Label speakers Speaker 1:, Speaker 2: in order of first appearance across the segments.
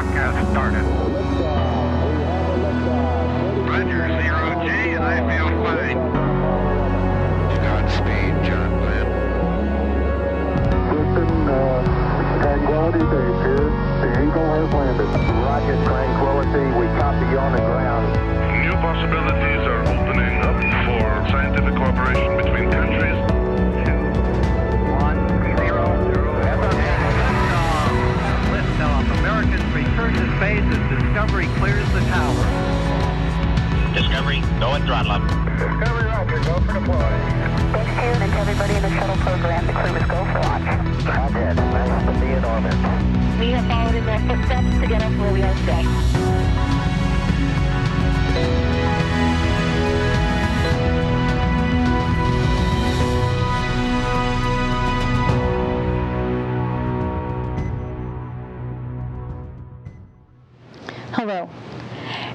Speaker 1: clock has started. Roger, 0G, I feel fine. Godspeed, John Glenn.
Speaker 2: Houston, Tranquility Base here. The Eagle has landed. Roger, Tranquility. We copy you on the ground.
Speaker 3: New possibilities are opening up for scientific cooperation between countries.
Speaker 1: 2, 1, 0. Liftoff. Americans return to space as Discovery clears the tower.
Speaker 4: Discovery, go and throttle up.
Speaker 2: Discovery, Roger. Go for deploy.
Speaker 5: Thanks to you and to everybody in the shuttle program. The crew is go for launch.
Speaker 2: Roger. Nice to be in orbit.
Speaker 5: We have followed in their footsteps to get us where we are today.
Speaker 6: Hello,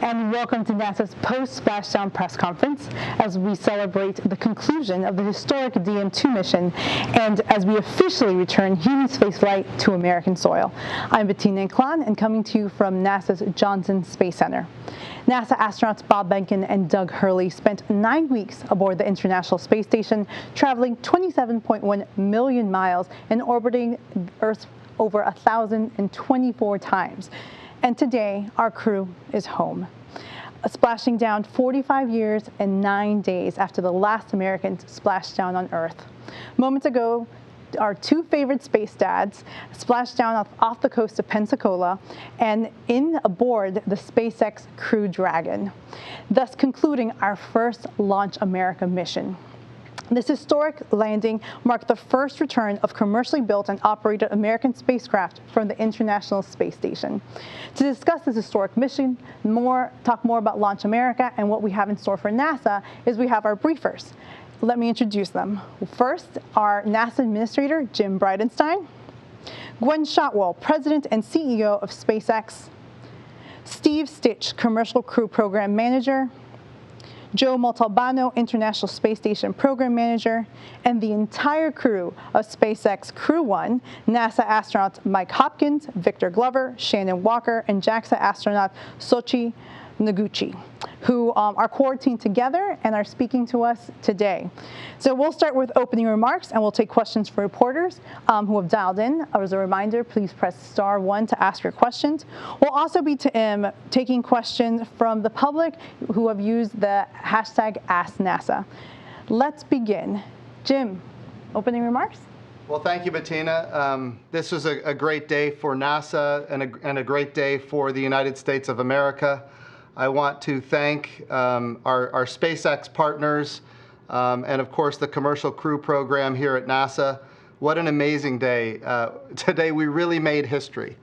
Speaker 6: and welcome to NASA's Post-Splashdown press conference as we celebrate the conclusion of the historic DM-2 mission and as we officially return human spaceflight to American soil. I'm Bettina Klan and coming to you from NASA's Johnson Space Center. NASA astronauts Bob Behnken and Doug Hurley spent 9 weeks aboard the International Space Station, traveling 27.1 million miles and orbiting Earth over 1,024 times. And today, our crew is home, splashing down 45 years and 9 days after the last Americans splashed down on Earth. Moments ago, our two favorite space dads splashed down off the coast of Pensacola and aboard the SpaceX Crew Dragon, thus concluding our first Launch America mission. This historic landing marked the first return of commercially built and operated American spacecraft from the International Space Station. To discuss this historic mission, talk more about Launch America and what we have in store for NASA, is we have our briefers. Let me introduce them. First, our NASA Administrator Jim Bridenstine, Gwynn Shotwell, President and CEO of SpaceX, Stich, Commercial Crew Program Manager, Joe Montalbano, International Space Station Program Manager, and the entire crew of SpaceX Crew 1, NASA astronauts Mike Hopkins, Victor Glover, Shannon Walker, and JAXA astronaut Soichi Noguchi, who are quarantined together and are speaking to us today. So we'll start with opening remarks and we'll take questions from reporters who have dialed in. As a reminder, please press *1 to ask your questions. We'll also be taking questions from the public who have used the hashtag #AskNASA. Let's begin. Jim, opening remarks?
Speaker 7: Well, thank you, Bettina. This was a great day for NASA and a great day for the United States of America. I want to thank our SpaceX partners and, of course, the Commercial Crew Program here at NASA. What an amazing day. Today, we really made history.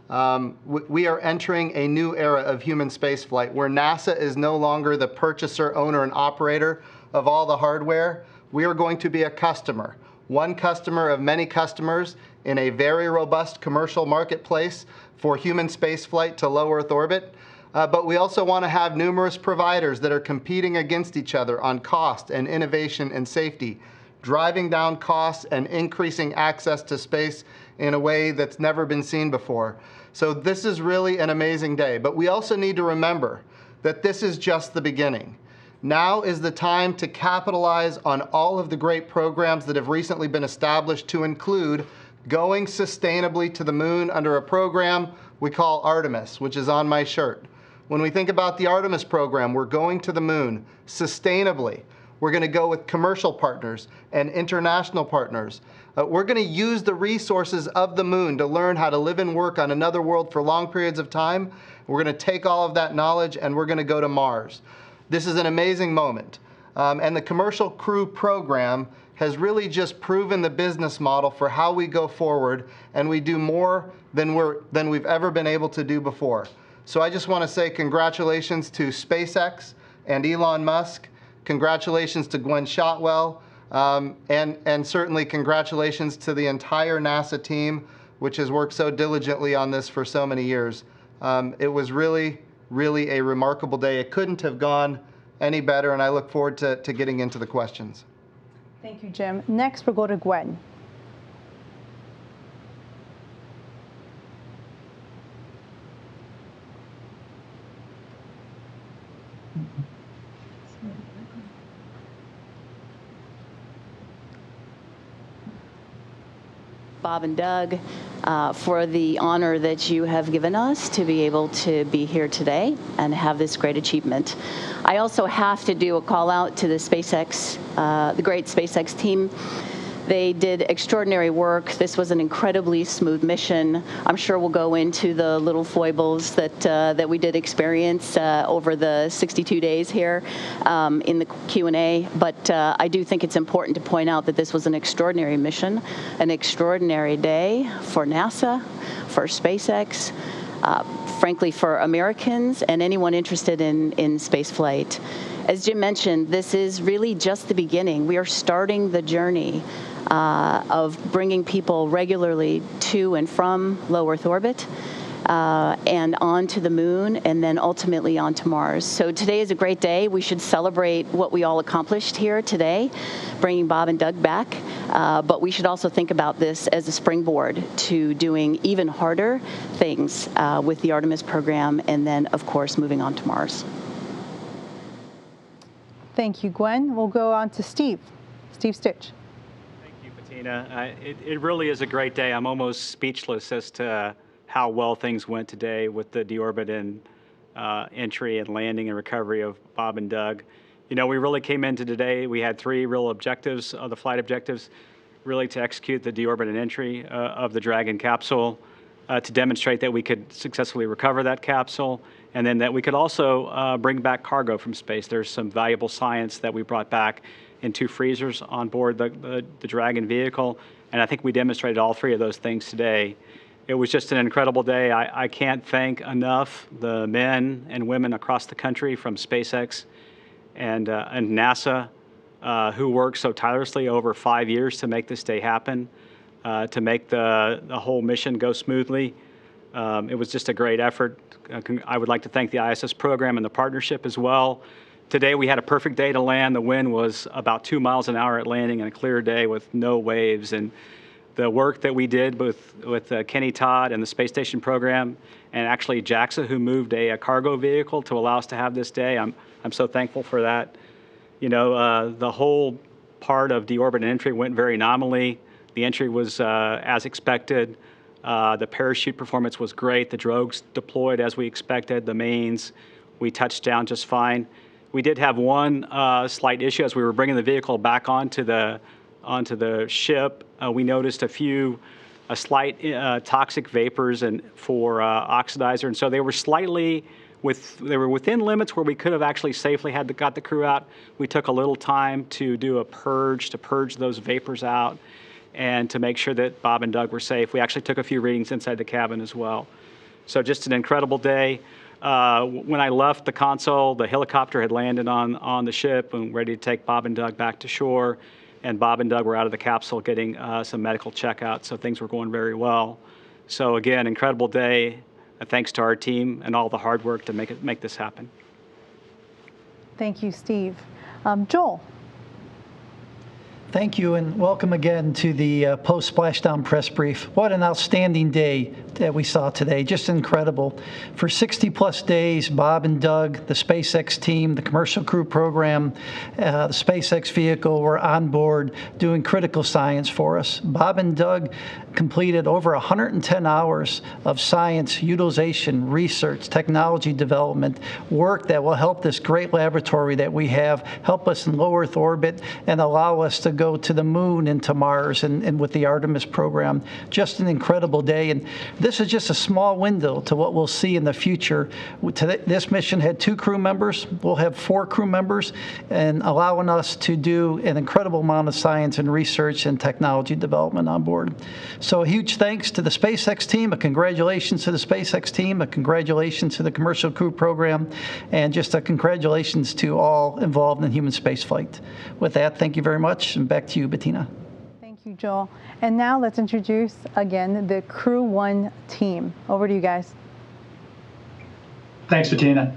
Speaker 7: We are entering a new era of human spaceflight where NASA is no longer the purchaser, owner, and operator of all the hardware. We are going to be a customer, one customer of many customers in a very robust commercial marketplace for human spaceflight to low Earth orbit. But we also want to have numerous providers that are competing against each other on cost and innovation and safety, driving down costs and increasing access to space in a way that's never been seen before. So this is really an amazing day. But we also need to remember that this is just the beginning. Now is the time to capitalize on all of the great programs that have recently been established, to include going sustainably to the moon under a program we call Artemis, which is on my shirt. When we think about the Artemis program, we're going to the moon sustainably. We're going to go with commercial partners and international partners. We're going to use the resources of the moon to learn how to live and work on another world for long periods of time. We're going to take all of that knowledge and we're going to go to Mars. This is an amazing moment. And the Commercial Crew Program has really just proven the business model for how we go forward, and we do more than we've ever been able to do before. So I just want to say congratulations to SpaceX and Elon Musk. Congratulations to Gwynn Shotwell. And certainly congratulations to the entire NASA team, which has worked so diligently on this for so many years. It was really, really a remarkable day. It couldn't have gone any better, and I look forward to getting into the questions.
Speaker 6: Thank you, Jim. Next, we'll go to Gwynn.
Speaker 8: Bob and Doug, for the honor that you have given us to be able to be here today and have this great achievement. I also have to do a call out to the SpaceX, the great SpaceX team. They did extraordinary work. This was an incredibly smooth mission. I'm sure we'll go into the little foibles that we did experience over the 62 days here in the Q&A. But I do think it's important to point out that this was an extraordinary mission, an extraordinary day for NASA, for SpaceX, frankly for Americans and anyone interested in space flight. As Jim mentioned, this is really just the beginning. We are starting the journey of bringing people regularly to and from low Earth orbit and onto the moon and then ultimately onto Mars. So today is a great day. We should celebrate what we all accomplished here today, bringing Bob and Doug back. But we should also think about this as a springboard to doing even harder things with the Artemis program and then, of course, moving on to Mars.
Speaker 6: Thank you, Gwen. We'll go on to Steve. Stich.
Speaker 9: Thank you, Bettina. It really is a great day. I'm almost speechless as to how well things went today with the deorbit and entry and landing and recovery of Bob and Doug. You know, we really came into today, we had three real objectives, the flight objectives, really to execute the deorbit and entry of the Dragon capsule, to demonstrate that we could successfully recover that capsule, and then that we could also bring back cargo from space. There's some valuable science that we brought back in 2 freezers on board the Dragon vehicle, and I think we demonstrated all 3 of those things today. It was just an incredible day. I can't thank enough the men and women across the country from SpaceX and NASA who worked so tirelessly over 5 years to make this day happen, to make the whole mission go smoothly. It was just a great effort. I would like to thank the ISS program and the partnership as well. Today we had a perfect day to land. The wind was about 2 miles an hour at landing and a clear day with no waves. And the work that we did with Kenny Todd and the Space Station program, and actually JAXA, who moved a cargo vehicle to allow us to have this day, I'm so thankful for that. You know, the whole part of deorbit and entry went very nominally. The entry was as expected. The parachute performance was great. The drogues deployed as we expected. The mains, we touched down just fine. We did have one slight issue as we were bringing the vehicle back onto the ship. We noticed a slight toxic vapors for oxidizer, and so they were within limits where we could have actually safely got the crew out. We took a little time to do a purge, to purge those vapors out, and to make sure that Bob and Doug were safe. We actually took a few readings inside the cabin as well. So just an incredible day. When I left the console, the helicopter had landed on the ship and ready to take Bob and Doug back to shore. And Bob and Doug were out of the capsule getting some medical checkout, so things were going very well. So again, incredible day. Thanks to our team and all the hard work to make this happen.
Speaker 6: Thank you, Steve. Joel.
Speaker 10: Thank you, and welcome again to the Post-Splashdown press brief. What an outstanding day that we saw today, just incredible. For 60-plus days, Bob and Doug, the SpaceX team, the commercial crew program, the SpaceX vehicle were on board doing critical science for us. Bob and Doug completed over 110 hours of science, utilization, research, technology development, work that will help this great laboratory that we have, help us in low Earth orbit, and allow us to go to the moon and to Mars and with the Artemis program. Just an incredible day. And this is just a small window to what we'll see in the future. This mission had 2 crew members. We'll have 4 crew members, and allowing us to do an incredible amount of science and research and technology development on board. So a huge thanks to the SpaceX team, a congratulations to the SpaceX team, a congratulations to the commercial crew program, and just a congratulations to all involved in human spaceflight. With that, thank you very much, and back to you, Bettina.
Speaker 6: Thank you, Joel. And now let's introduce again the Crew 1 team. Over to you guys.
Speaker 11: Thanks, Bettina.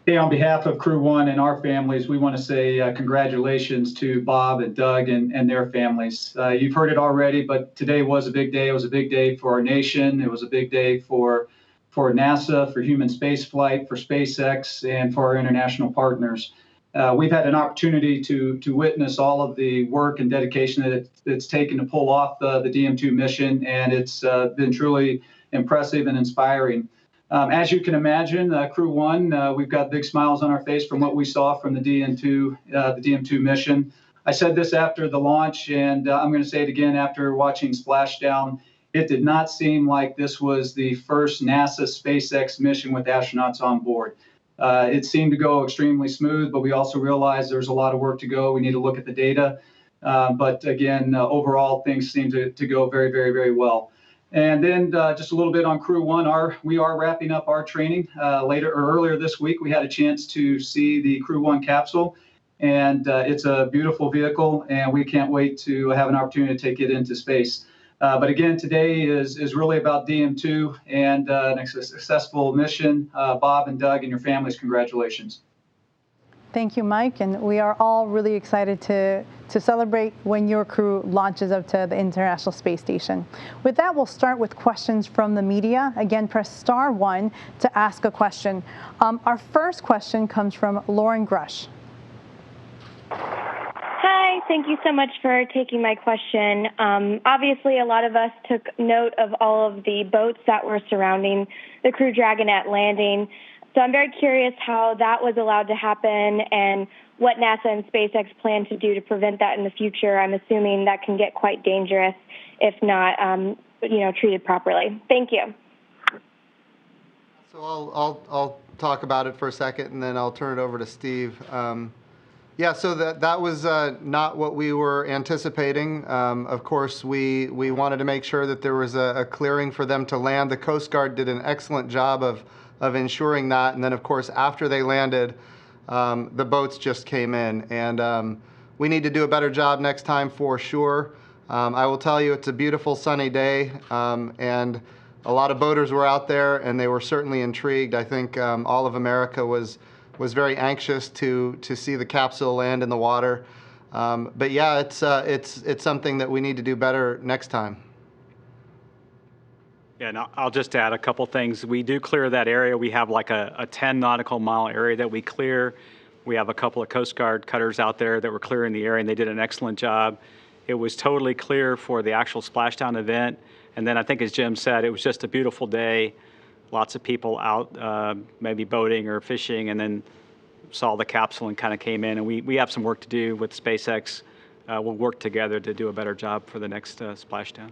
Speaker 11: Hey, on behalf of Crew 1 and our families, we want to say congratulations to Bob and Doug and their families. You've heard it already, but today was a big day. It was a big day for our nation. It was a big day for NASA, for human spaceflight, for SpaceX, and for our international partners. We've had an opportunity to witness all of the work and dedication that it's taken to pull off the DM-2 mission, and it's been truly impressive and inspiring. As you can imagine, Crew 1, we've got big smiles on our face from what we saw from the DM-2 mission. I said this after the launch, and I'm going to say it again after watching Splashdown. It did not seem like this was the first NASA SpaceX mission with astronauts on board. It seemed to go extremely smooth, but we also realized there's a lot of work to go. We need to look at the data. But again, overall, things seem to go very, very, very well. And then just a little bit on Crew 1. We are wrapping up our training earlier this week. We had a chance to see the Crew 1 capsule, and it's a beautiful vehicle, and we can't wait to have an opportunity to take it into space. But again, today is really about DM-2 and a successful mission. Bob and Doug and your families, congratulations.
Speaker 6: Thank you, Mike, and we are all really excited to celebrate when your crew launches up to the International Space Station. With that, we'll start with questions from the media. Again, press *1 to ask a question. Our first question comes from Lauren Grush.
Speaker 12: Hi, thank you so much for taking my question. Obviously, a lot of us took note of all of the boats that were surrounding the Crew Dragon at landing. So I'm very curious how that was allowed to happen and what NASA and SpaceX plan to do to prevent that in the future. I'm assuming that can get quite dangerous if not, treated properly. Thank you.
Speaker 7: So I'll talk about it for a second, and then I'll turn it over to Steve. Yeah, so that was not what we were anticipating. Of course, we wanted to make sure that there was a clearing for them to land. The Coast Guard did an excellent job of ensuring that. And then, of course, after they landed, the boats just came in. And we need to do a better job next time for sure. I will tell you, it's a beautiful sunny day, and a lot of boaters were out there, and they were certainly intrigued. I think all of America was very anxious to see the capsule land in the water. But yeah, it's something that we need to do better next time.
Speaker 9: Yeah, and I'll just add a couple things. We do clear that area. We have like a 10 nautical mile area that we clear. We have a couple of Coast Guard cutters out there that were clearing the area, and they did an excellent job. It was totally clear for the actual splashdown event. And then I think, as Jim said, it was just a beautiful day. Lots of people out, maybe boating or fishing, and then saw the capsule and kind of came in. And we have some work to do with SpaceX. We'll work together to do a better job for the next splashdown.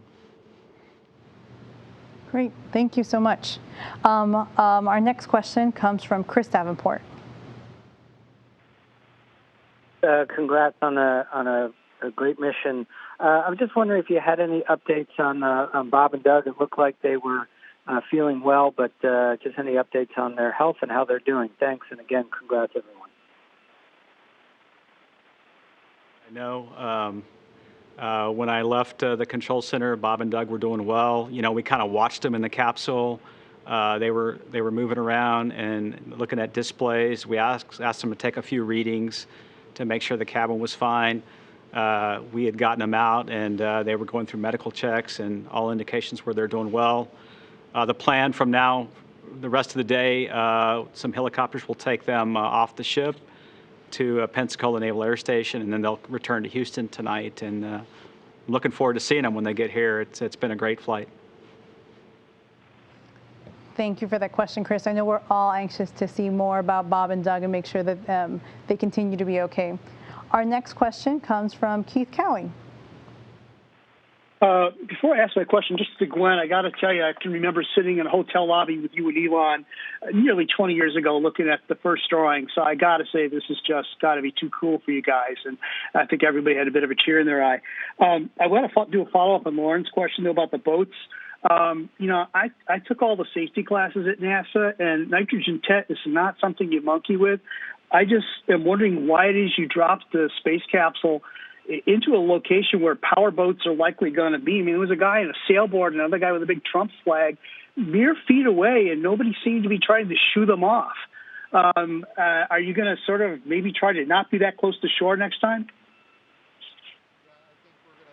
Speaker 6: Great, thank you so much. Our next question comes from Chris Davenport.
Speaker 13: Congrats on a great mission. I was just wondering if you had any updates on Bob and Doug. It looked like they were feeling well, but just any updates on their health and how they're doing. Thanks, and again, congrats, everyone.
Speaker 9: I know when I left the control center, Bob and Doug were doing well. You know, we kind of watched them in the capsule. They were moving around and looking at displays. We asked them to take a few readings to make sure the cabin was fine. We had gotten them out, and they were going through medical checks, and all indications were they're doing well. The plan from now, the rest of the day, some helicopters will take them off the ship to Pensacola Naval Air Station, and then they'll return to Houston tonight. And I'm looking forward to seeing them when they get here. It's been a great flight.
Speaker 6: Thank you for that question, Chris. I know we're all anxious to see more about Bob and Doug and make sure that they continue to be okay. Our next question comes from Keith Cowing.
Speaker 14: Before I ask my question, just to Gwynn, I got to tell you, I can remember sitting in a hotel lobby with you and Elon nearly 20 years ago looking at the first drawing. So I got to say, this has just got to be too cool for you guys. And I think everybody had a bit of a tear in their eye. I want to do a follow-up on Lauren's question, though, about the boats. I took all the safety classes at NASA, and nitrogen tet is not something you monkey with. I just am wondering why it is you dropped the space capsule into a location where power boats are likely going to be. I mean, there was a guy in a sailboard, another guy with a big Trump flag, mere feet away, and nobody seemed to be trying to shoo them off. Are you going to sort of maybe try to not be that close to shore next time?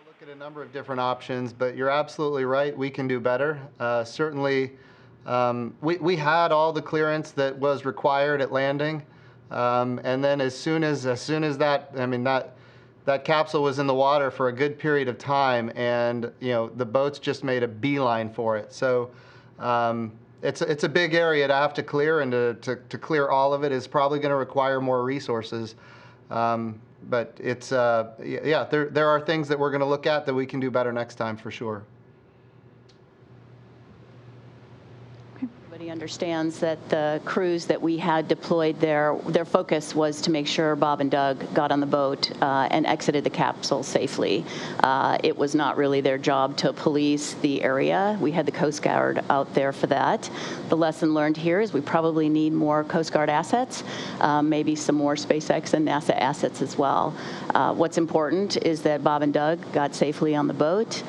Speaker 7: Look at a number of different options, but you're absolutely right. We can do better. Certainly, we had all the clearance that was required at landing. And then as soon as that, I mean, that capsule was in the water for a good period of time, and the boats just made a beeline for it. So it's a big area to have to clear, and to clear all of it is probably going to require more resources. But it's there are things that we're going to look at that we can do better next time for sure.
Speaker 8: Everybody understands that the crews that we had deployed there, their focus was to make sure Bob and Doug got on the boat and exited the capsule safely. It was not really their job to police the area. We had the Coast Guard out there for that. The lesson learned here is we probably need more Coast Guard assets, maybe some more SpaceX and NASA assets as well. What's important is that Bob and Doug got safely on the boat.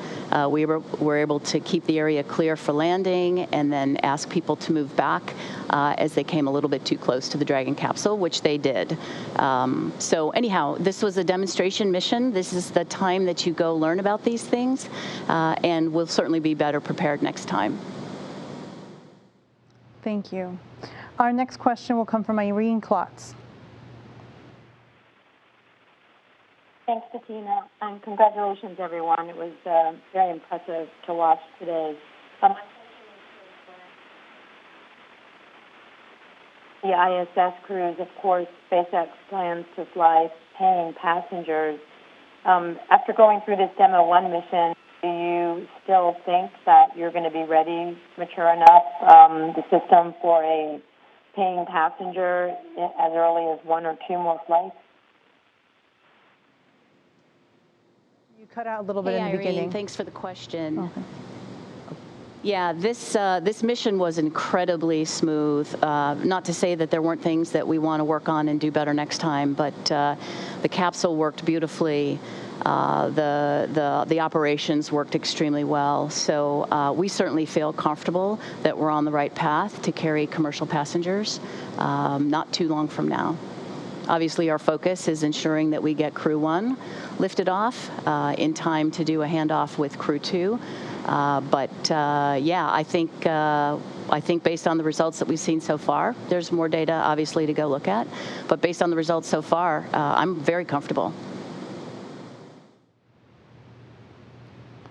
Speaker 8: We were able to keep the area clear for landing and then ask people to move back as they came a little bit too close to the Dragon capsule, which they did. So anyhow, this was a demonstration mission. This is the time that you go learn about these things, and we'll certainly be better prepared next time.
Speaker 6: Thank you. Our next question will come from Irene Klotz.
Speaker 15: Thanks, Bettina, and congratulations, everyone. It was very impressive to watch today. The ISS crews, of course, SpaceX plans to fly paying passengers. After going through this Demo-1 mission, do you still think that you're going to be ready, mature enough, the system for a paying passenger as early as 1 or 2 more flights?
Speaker 6: You cut out a little bit in the
Speaker 8: Irene,
Speaker 6: beginning.
Speaker 8: Thanks for the question.
Speaker 6: Okay.
Speaker 8: Yeah, this mission was incredibly smooth. Not to say that there weren't things that we want to work on and do better next time, but the capsule worked beautifully. The operations worked extremely well. So we certainly feel comfortable that we're on the right path to carry commercial passengers not too long from now. Obviously, our focus is ensuring that we get Crew 1 lifted off in time to do a handoff with Crew 2. Yeah, I think based on the results that we've seen so far, there's more data obviously to go look at. But based on the results so far, I'm very comfortable.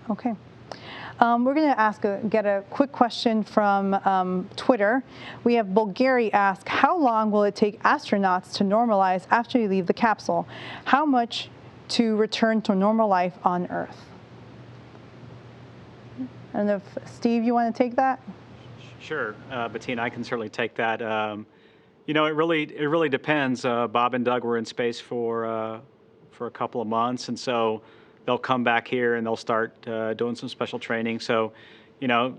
Speaker 6: Okay. We're going to get a quick question from Twitter. We have Bulgari ask, how long will it take astronauts to normalize after you leave the capsule? How much to return to normal life on Earth? I don't know if, Steve, you want to take that?
Speaker 9: Sure, Bettina, I can certainly take that. It really depends. Bob and Doug were in space for a couple of months, and so they'll come back here and they'll start doing some special training. So,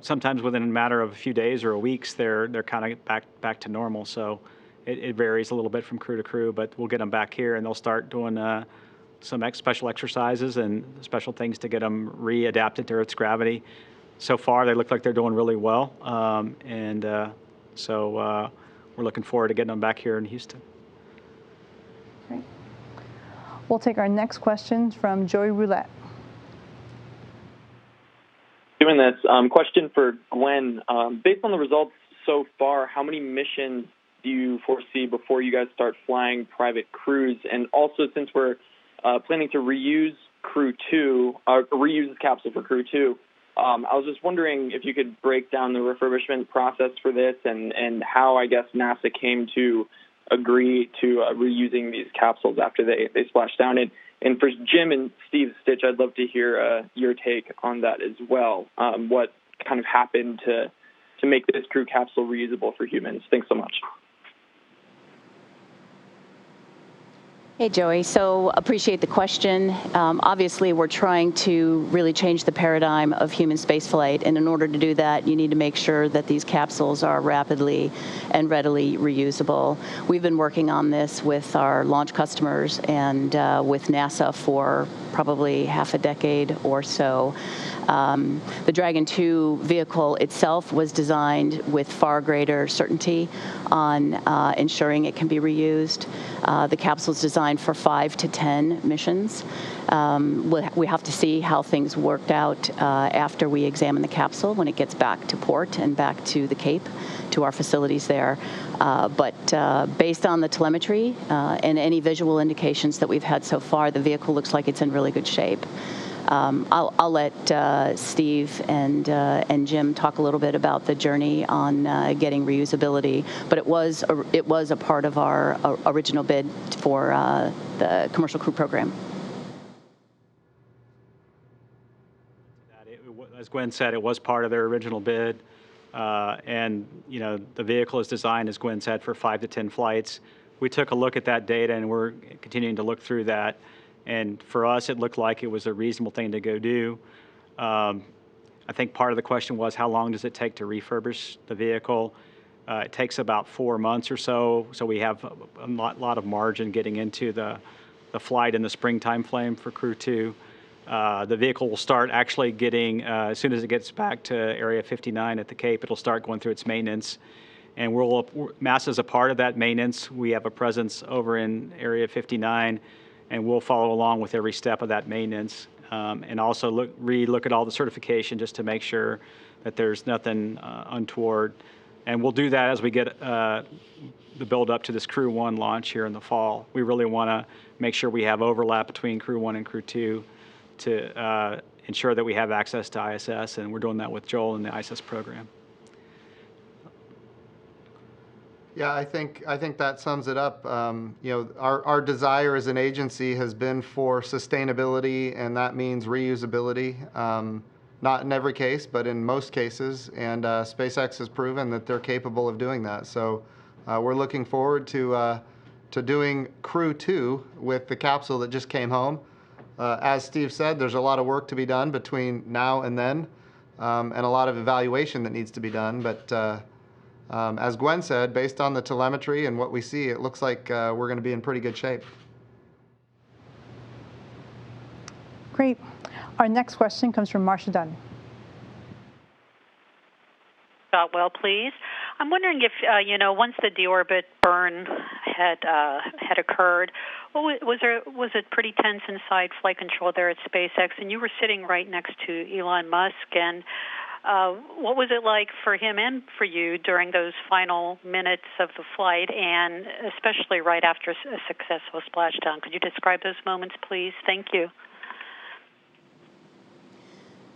Speaker 9: sometimes within a matter of a few days or weeks, they're kind of back to normal. So it varies a little bit from crew to crew, but we'll get them back here and they'll start doing some special exercises and special things to get them readapted to Earth's gravity. So far, they look like they're doing really well, so we're looking forward to getting them back here in Houston.
Speaker 6: Great. We'll take our next question from Joey Roulette.
Speaker 16: Doing this question for Gwynn. Based on the results so far, how many missions do you foresee before you guys start flying private crews? And also, since we're planning to reuse Crew 2, or reuse the capsule for Crew 2, I was just wondering if you could break down the refurbishment process for this and how, I guess, NASA came to agree to reusing these capsules after they splashed down. And for Jim and Steve Stich, I'd love to hear your take on that as well. What kind of happened to make this crew capsule reusable for humans? Thanks so much.
Speaker 8: Hey, Joey. So appreciate the question. Obviously, we're trying to really change the paradigm of human spaceflight. And in order to do that, you need to make sure that these capsules are rapidly and readily reusable. We've been working on this with our launch customers and with NASA for probably half a decade or so. The Dragon 2 vehicle itself was designed with far greater certainty on ensuring it can be reused. The capsule's designed designed for 5 to 10 missions. We have to see how things worked out after we examine the capsule when it gets back to port and back to the Cape, to our facilities there. But based on the telemetry and any visual indications that we've had so far, the vehicle looks like it's in really good shape. I'll let Steve and Jim talk a little bit about the journey on getting reusability, but it was a part of our original bid for the commercial crew program.
Speaker 9: As Gwynn said, it was part of their original bid, and the vehicle is designed, as Gwynn said, for 5 to 10 flights. We took a look at that data, and we're continuing to look through that. And for us, it looked like it was a reasonable thing to go do. I think part of the question was, how long does it take to refurbish the vehicle? It takes about 4 months or so, so we have a lot of margin getting into the flight in the springtime frame for Crew 2. The vehicle will start actually getting, as soon as it gets back to Area 59 at the Cape, it'll start going through its maintenance. And NASA's a part of that maintenance. We have a presence over in Area 59, and we'll follow along with every step of that maintenance, and also re-look at all the certification just to make sure that there's nothing untoward. And we'll do that as we get the build up to this Crew 1 launch here in the fall. We really want to make sure we have overlap between Crew 1 and Crew 2 to ensure that we have access to ISS, and we're doing that with Joel and the ISS program.
Speaker 7: Yeah, I think that sums it up. Our desire as an agency has been for sustainability, and that means reusability. Not in every case, but in most cases, and SpaceX has proven that they're capable of doing that. So we're looking forward to doing Crew 2 with the capsule that just came home. As Steve said, there's a lot of work to be done between now and then, and a lot of evaluation that needs to be done. But as Gwynn said, based on the telemetry and what we see, it looks like we're going to be in pretty good shape.
Speaker 6: Great. Our next question comes from Marcia Dunn.
Speaker 17: Shotwell, please. I'm wondering if, once the deorbit burn had occurred, was it pretty tense inside flight control there at SpaceX? And you were sitting right next to Elon Musk, and what was it like for him and for you during those final minutes of the flight, and especially right after a successful splashdown? Could you describe those moments, please? Thank you.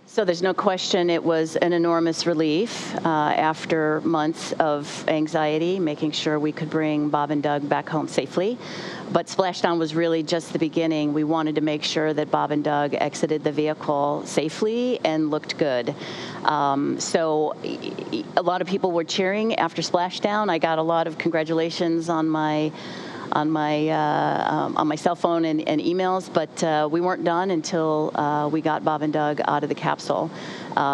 Speaker 8: So there's no question it was an enormous relief after months of anxiety, making sure we could bring Bob and Doug back home safely. But splashdown was really just the beginning. We wanted to make sure that Bob and Doug exited the vehicle safely and looked good. So a lot of people were cheering after splashdown. I got a lot of congratulations on my cell phone and emails, but we weren't done until we got Bob and Doug out of the capsule.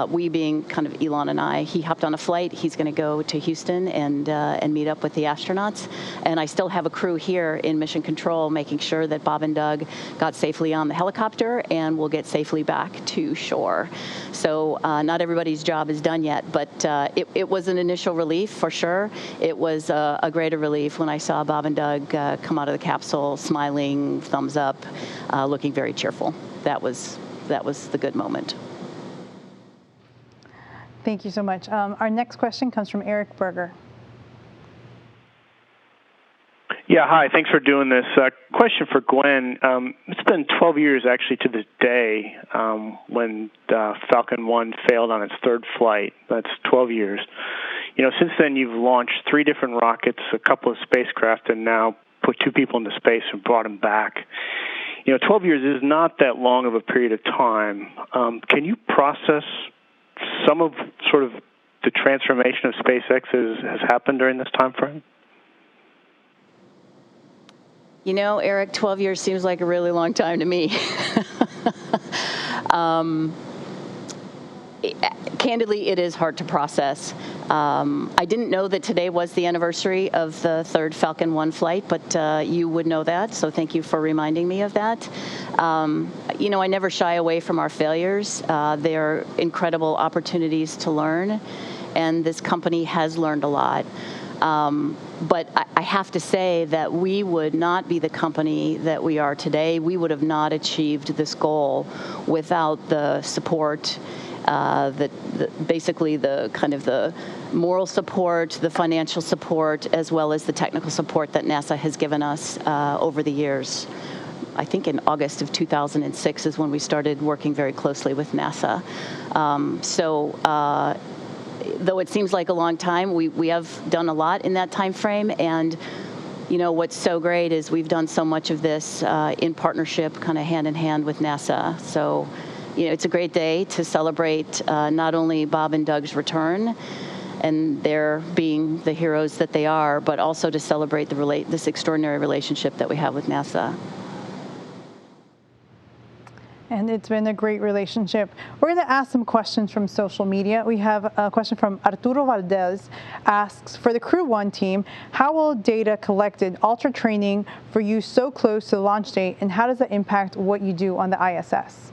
Speaker 8: We being kind of Elon and I, he hopped on a flight. He's going to go to Houston and meet up with the astronauts. And I still have a crew here in Mission Control making sure that Bob and Doug got safely on the helicopter and will get safely back to shore. So not everybody's job is done yet, but it was an initial relief for sure. It was a greater relief when I saw Bob and Doug come out of the capsule smiling, thumbs up, looking very cheerful. That was the good moment.
Speaker 6: Thank you so much. Our next question comes from Eric Berger.
Speaker 18: Yeah, hi. Thanks for doing this. Question for Gwynn. It's been 12 years, actually, to this day when Falcon 1 failed on its third flight. That's 12 years. Since then, you've launched 3 different rockets, a couple of spacecraft, and now put 2 people into space and brought them back. 12 years is not that long of a period of time. Can you process some of sort of the transformation of SpaceX has happened during this time frame?
Speaker 8: Eric, 12 years seems like a really long time to me. Candidly, it is hard to process. I didn't know that today was the anniversary of the third Falcon 1 flight, but you would know that, so thank you for reminding me of that. I never shy away from our failures. They are incredible opportunities to learn, and this company has learned a lot. But I have to say that we would not be the company that we are today. We would have not achieved this goal without the support, basically the kind of the moral support, the financial support, as well as the technical support that NASA has given us over the years. I think in August of 2006 is when we started working very closely with NASA. Though it seems like a long time, we have done a lot in that time frame. And you know, what's so great is we've done so much of this in partnership, kind of hand in hand with NASA. So, you know, it's a great day to celebrate not only Bob and Doug's return and their being the heroes that they are, but also to celebrate this extraordinary relationship that we have with NASA.
Speaker 6: And it's been a great relationship. We're going to ask some questions from social media. We have a question from Arturo Valdez, asks, for the Crew 1 team, how will data collected alter training for you so close to the launch date, and how does that impact what you do on the ISS?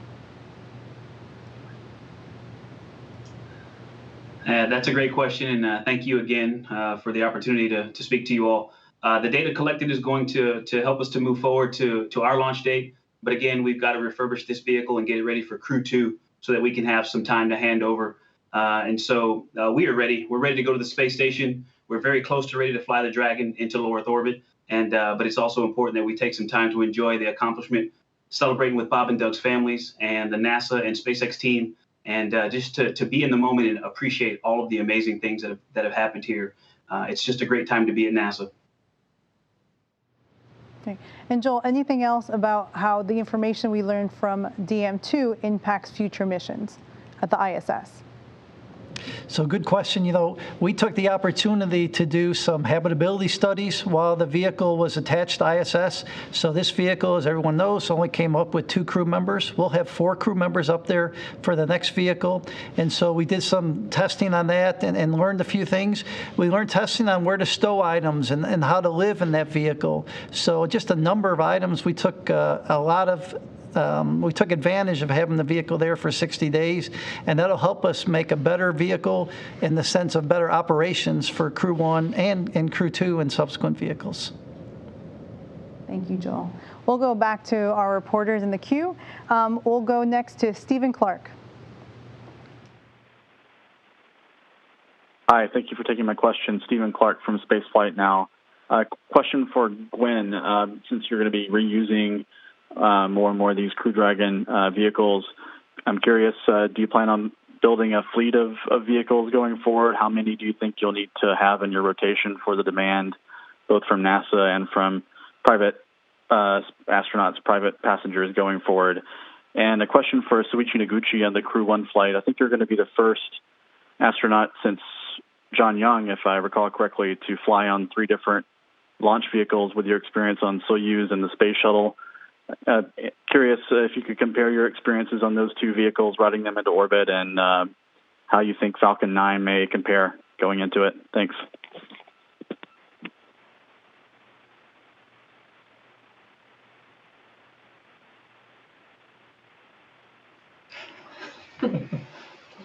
Speaker 19: That's a great question, and thank you again for the opportunity to speak to you all. The data collected is going to help us to move forward to our launch date. But again, we've got to refurbish this vehicle and get it ready for Crew 2 so that we can have some time to hand over. And so we are ready. We're ready to go to the space station. We're very close to ready to fly the Dragon into low Earth orbit. And but it's also important that we take some time to enjoy the accomplishment, celebrating with Bob and Doug's families and the NASA and SpaceX team, and just to be in the moment and appreciate all of the amazing things that have happened here. It's just a great time to be at NASA.
Speaker 6: Okay. And Joel, anything else about how the information we learned from DM2 impacts future missions at the ISS?
Speaker 10: So good question. You know, we took the opportunity to do some habitability studies while the vehicle was attached to ISS. So this vehicle, as everyone knows, only came up with 2 crew members. We'll have 4 crew members up there for the next vehicle. And so we did some testing on that and learned a few things. We learned testing on where to stow items and how to live in that vehicle. So just a number of items. We took we took advantage of having the vehicle there for 60 days, and that'll help us make a better vehicle in the sense of better operations for Crew 1 and Crew 2 and subsequent vehicles.
Speaker 6: Thank you, Joel. We'll go back to our reporters in the queue. We'll go next to Stephen Clark.
Speaker 20: Hi, thank you for taking my question. Stephen Clark from Spaceflight Now. Question for Gwynn, since you're going to be reusing more and more of these Crew Dragon vehicles. I'm curious, do you plan on building a fleet of vehicles going forward? How many do you think you'll need to have in your rotation for the demand, both from NASA and from private astronauts, private passengers going forward? And a question for Soichi Noguchi on the Crew 1 flight. I think you're going to be the first astronaut since John Young, if I recall correctly, to fly on 3 different launch vehicles with your experience on Soyuz and the Space Shuttle. Curious if you could compare your experiences on those 2 vehicles, routing them into orbit, and how you think Falcon 9 may compare going into it. Thanks.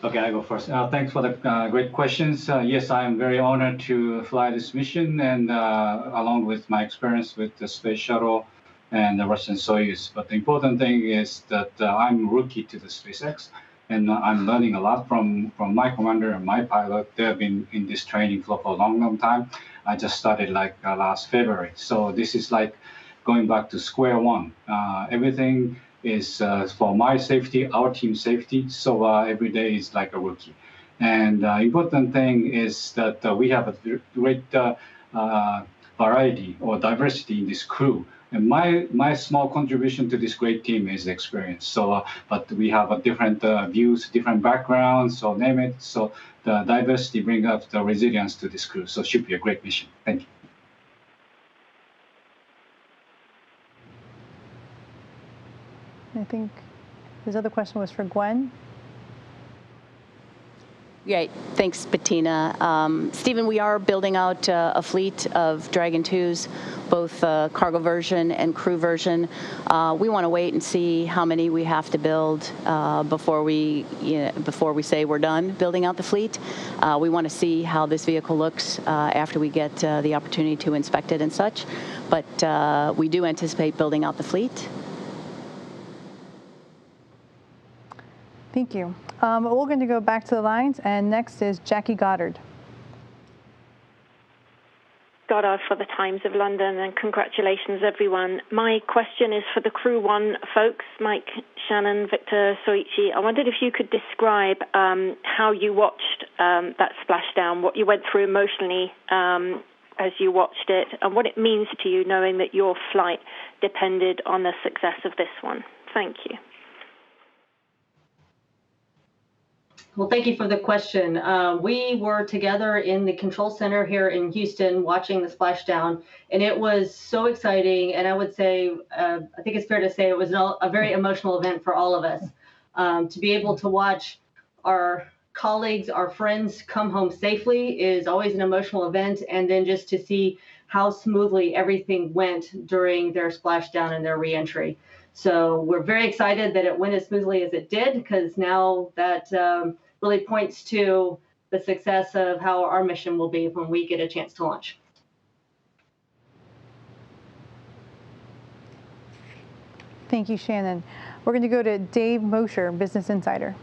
Speaker 21: Okay, I go first. Thanks for the great questions. Yes, I am very honored to fly this mission, and along with my experience with the Space Shuttle and the Russian Soyuz. But the important thing is that I'm rookie to the SpaceX, and I'm learning a lot from my commander and my pilot. They have been in this training flow for a long time. I just started like last February. So this is like going back to square one. Everything is for my safety, our team safety. So every day is like a rookie. And important thing is that we have a great variety or diversity in this crew. And my small contribution to this great team is experience. So, but we have a different views, different backgrounds, so name it. So the diversity brings up the resilience to this crew. So it should be a great mission. Thank you.
Speaker 6: I think his other question was for Gwynn.
Speaker 8: Great. Thanks, Bettina. Stephen, we are building out a fleet of Dragon 2s, both cargo version and crew version. We want to wait and see how many we have to build before we say we're done building out the fleet. We want to see how this vehicle looks after we get the opportunity to inspect it and such. But we do anticipate building out the fleet.
Speaker 6: Thank you. We're going to go back to the lines, and next is Jackie Goddard.
Speaker 3: Goddard for the Times of London, and congratulations, everyone. My question is for the Crew 1 folks, Mike, Shannon, Victor, Soichi. I wondered if you could describe how you watched that splashdown, what you went through emotionally as you watched it, and what it means to you knowing that your flight depended on the success of this one. Thank you.
Speaker 22: Well, thank you for the question. We were together in the control center here in Houston watching the splashdown, and it was so exciting. And I would say, I think it's fair to say it was a very emotional event for all of us. To be able to watch our colleagues, our friends come home safely is always an emotional event. And then just to see how smoothly everything went during their splashdown and their reentry. So we're very excited that it went as smoothly as it did, because now that really points to the success of how our mission will be when we get a chance to launch.
Speaker 6: Thank you, Shannon. We're going to go to Dave Mosher, Business Insider.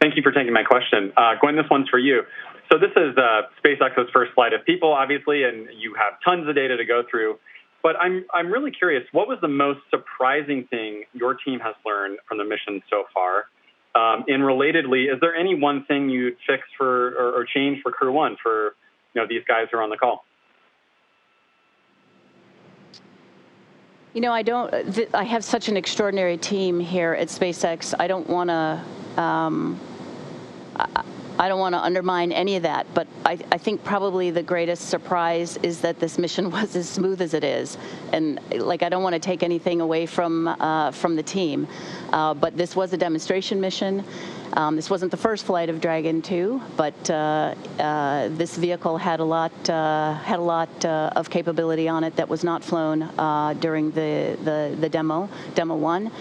Speaker 23: Thank you for taking my question. Gwynn, this one's for you. So this is SpaceX's first flight of people, obviously, and you have tons of data to go through. But I'm really curious, what was the most surprising thing your team has learned from the mission so far? And relatedly, is there any one thing you'd fix for or change for Crew 1 for these guys who are on the call?
Speaker 8: I have such an extraordinary team here at SpaceX. I don't want to undermine any of that, but I think probably the greatest surprise is that this mission was as smooth as it is. And I don't want to take anything away from the team, but this was a demonstration mission. This wasn't the first flight of Dragon 2, but this vehicle had a lot of capability on it that was not flown during the demo 1.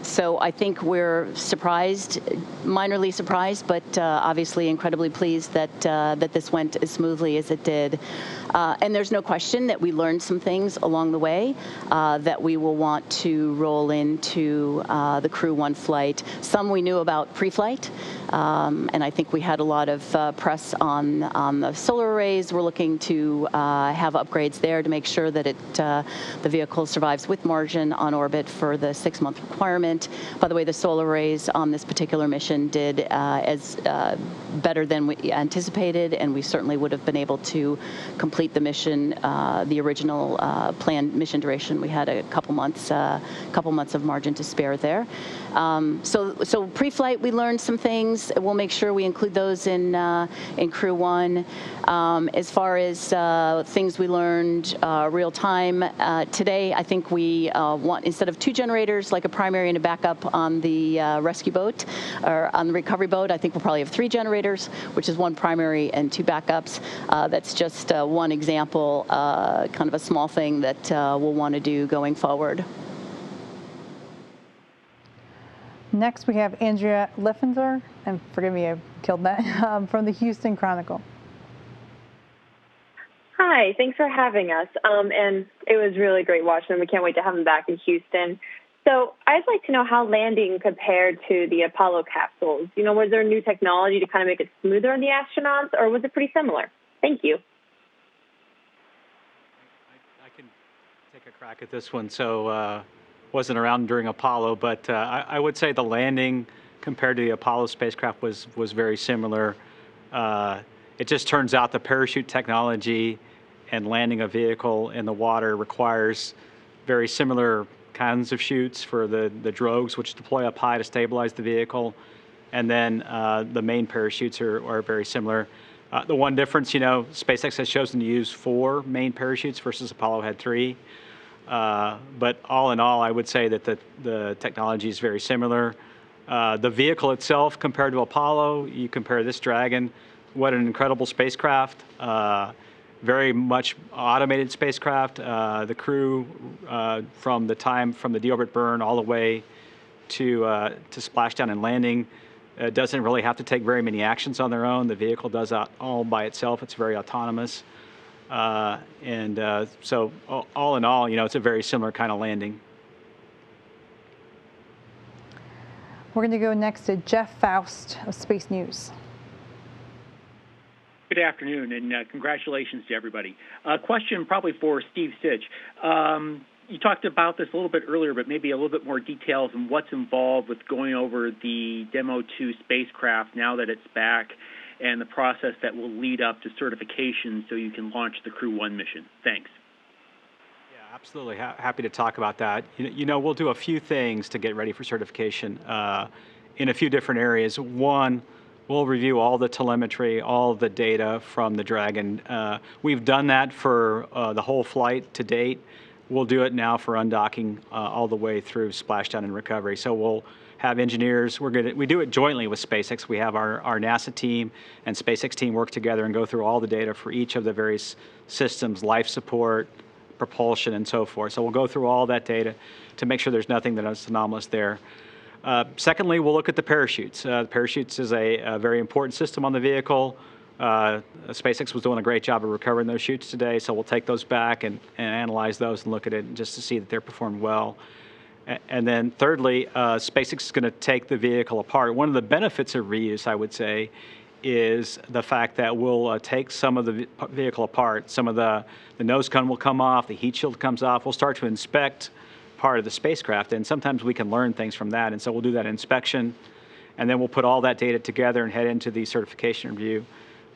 Speaker 8: So I think we're surprised, minorly surprised, but obviously incredibly pleased that this went as smoothly as it did. And there's no question that we learned some things along the way that we will want to roll into the Crew 1 flight. Some we knew about pre-flight, and I think we had a lot of press on the solar arrays. We're looking to have upgrades there to make sure that the vehicle survives with margin on orbit for the 6-month requirement. By the way, the solar arrays on this particular mission did as better than we anticipated, and we certainly would have been able to complete the mission, the original planned mission duration. We had a couple months of margin to spare there. So pre-flight, we learned some things. We'll make sure we include those in Crew 1. As far as things we learned real time today, I think we want, instead of 2 generators, like a primary and a backup on the rescue boat or on the recovery boat, I think we'll probably have 3 generators, which is 1 primary and 2 backups. That's just one example, kind of a small thing that we'll want to do going forward.
Speaker 6: Next, we have Andrea Leffenzer, and forgive me, I killed that, from the Houston Chronicle.
Speaker 24: Hi, thanks for having us. And it was really great watching them. We can't wait to have them back in Houston. So I'd like to know how landing compared to the Apollo capsules. Was there new technology to kind of make it smoother on the astronauts, or was it pretty similar? Thank you.
Speaker 9: I can take a crack at this one. So wasn't around during Apollo, but I would say the landing compared to the Apollo spacecraft was very similar. It just turns out the parachute technology and landing a vehicle in the water requires very similar kinds of chutes for the drogues, which deploy up high to stabilize the vehicle. And then the main parachutes are very similar. The one difference, SpaceX has chosen to use 4 main parachutes versus Apollo had 3. But all in all, I would say that the technology is very similar. The vehicle itself, compared to Apollo, you compare this Dragon, what an incredible spacecraft. Very much automated spacecraft. The crew, from the deorbit burn all the way to splashdown and landing, doesn't really have to take very many actions on their own. The vehicle does that all by itself. It's very autonomous. So all in all, it's a very similar kind of landing.
Speaker 6: We're going to go next to Jeff Faust of Space News.
Speaker 1: Good afternoon, and congratulations to everybody. Question probably for Steve Stich. You talked about this a little bit earlier, but maybe a little bit more details on what's involved with going over the Demo-2 spacecraft now that it's back, and the process that will lead up to certification so you can launch the Crew 1 mission. Thanks.
Speaker 9: Yeah, absolutely. Happy to talk about that. We'll do a few things to get ready for certification in a few different areas. One, we'll review all the telemetry, all the data from the Dragon. We've done that for the whole flight to date. We'll do it now for undocking all the way through splashdown and recovery. So we'll have engineers. We do it jointly with SpaceX. We have our NASA team and SpaceX team work together and go through all the data for each of the various systems, life support, propulsion, and so forth. So we'll go through all that data to make sure there's nothing that is anomalous there. Secondly, we'll look at the parachutes. Parachutes is a very important system on the vehicle. SpaceX was doing a great job of recovering those chutes today, so we'll take those back and analyze those and look at it just to see that they're performed well. And then thirdly, SpaceX is going to take the vehicle apart. One of the benefits of reuse, I would say, is the fact that we'll take some of the vehicle apart. Some of the nose cone will come off, the heat shield comes off. We'll start to inspect part of the spacecraft, and sometimes we can learn things from that. And so we'll do that inspection, and then we'll put all that data together and head into the certification review.